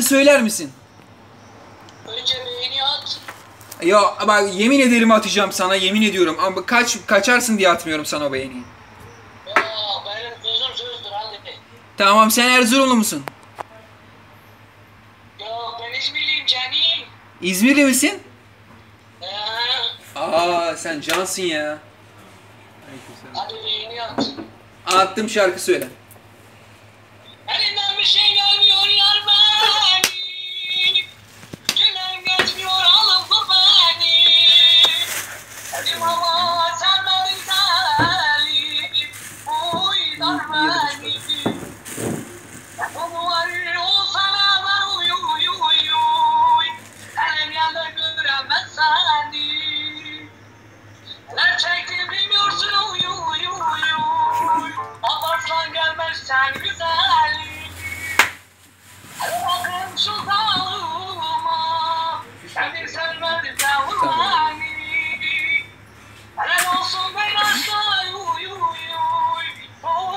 söyler misin? Önce beğeni at. Ya bak yemin ederim atacağım sana, yemin ediyorum. Ama kaçarsın diye atmıyorum sana o beğeniyi. Ya benim sözüm sözdür hadi. Tamam, sen Erzurumlu musun? Yok ben İzmirliyim canim. İzmirli misin? Ee, Aa, sen cansın ya. hadi beğeni at. Attım, şarkı söyle. Elinden bir şey gelmiyor yar beni. Günler geçmiyor alım vur beni. Elim ama sen beni zalim. Uydar beni. Bunu var o sana var uy uy uy uy. Elim yanında göremez seni. Neler çektim bilmiyorsun uy uy uy uy. Abartsan gelmezsen güzelim. Bakın şu zalıma. Sen bir sevmedin sen vurmani. Helal olsun ben asla uy uy uy.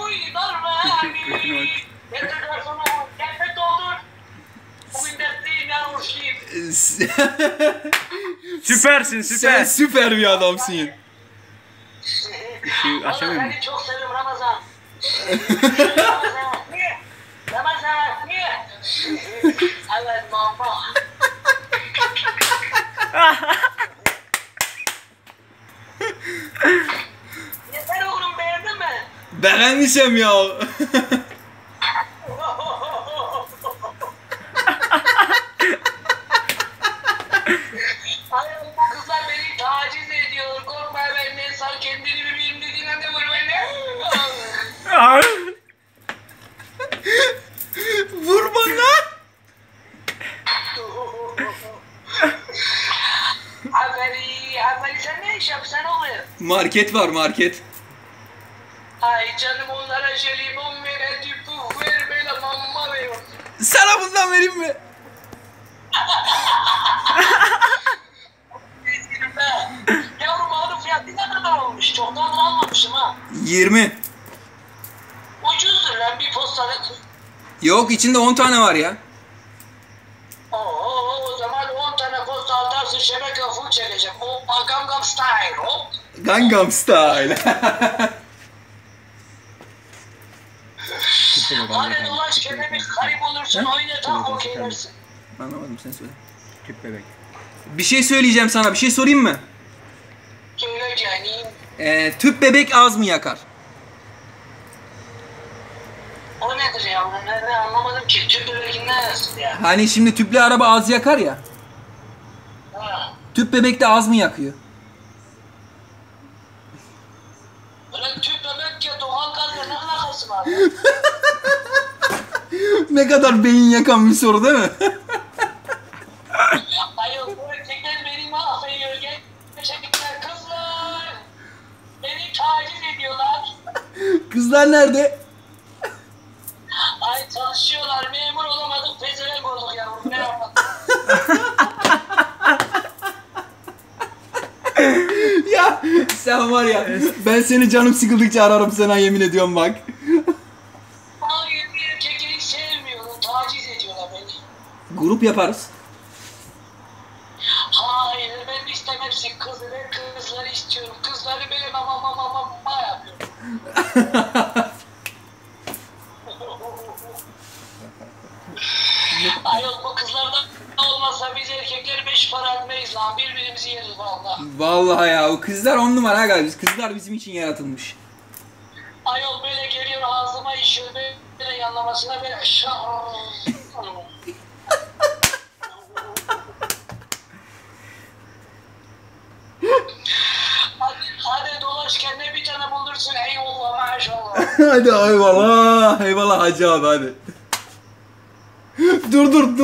Uy dar beni. Yeter garsonu gelme doldur. Bugün dertliyim yanmışım. Süpersin, Sen süper. süper bir adamsın ya. Işığı açamıyor Seni musun? çok seviyorum Ramazan. Ramazan. Niye? Ramazan niye? Evet mama. Yeter oğlum beğendin mi? Beğenmişim ya. Hayır bu kızlar beni taciz ediyor. Korkma benden sal kendini bebeğim dediğin anda vur beni. Vur bana. Haberi sen ne iş yapsan oluyor? Market var, market. Ay canım onlara limon ver, puf ver, böyle mamma ver. Sana bundan vereyim mi? Üzgünüm be. Yavrum ağrı fiyatı ne kadar olmuş? Çoktan almamışım ha. 20. Ucuzdur lan bir postalık. Yok, içinde 10 tane var ya. O zaman 10 tane posta atarsın şebeke full çekeceğim. O Gangnam Style hop. Gangnam Style. Hadi dolaş kendini garip olursun oyna tam okeylersin. Anlamadım, sen söyle. Tüp bebek. Bir şey söyleyeceğim sana, bir şey sorayım mı? Söyle canim. Tüp bebek az mı yakar? O nedir yavrum? Ben anlamadım ki. Tüp bebekinden nasıl ya? Hani şimdi tüplü araba az yakar ya. Ha. Tüp bebek de az mı yakıyor? Öyle tüp bebek ya doğal gazla ne alakası var? Ne kadar beyin yakan bir soru değil mi? Hayır bu erkekler beni mahvediyor. Gerçekten kızlar. Beni taciz ediyorlar. Kızlar nerede? Ay çalışıyorlar. Memur olamadık. Pezevenk olduk yavrum. Ne yapalım? Ya sen var ya, ben seni canım sıkıldıkça ararım sana, yemin ediyorum bak. Hayır bir erkekleri sevmiyorum. Taciz ediyorlar beni. Grup yaparız. Hayır ben istemem kızı. Ben kızları istiyorum. Kızları böyle mama yapıyorum. Ayol bu kızlardan olmasa biz erkekler 5 para etmeyiz lan. Birbirimizi yeriz valla. Vallahi ya, o kızlar 10 numara galiba. Kızlar bizim için yaratılmış. Ayol böyle geliyor ağzıma işiyor. Böyle yanlamasına böyle hadi dolaş kendine bir tane bulursun. Eyvallah maşallah. Hadi eyvallah. Eyvallah hacı abi, hadi. Dur.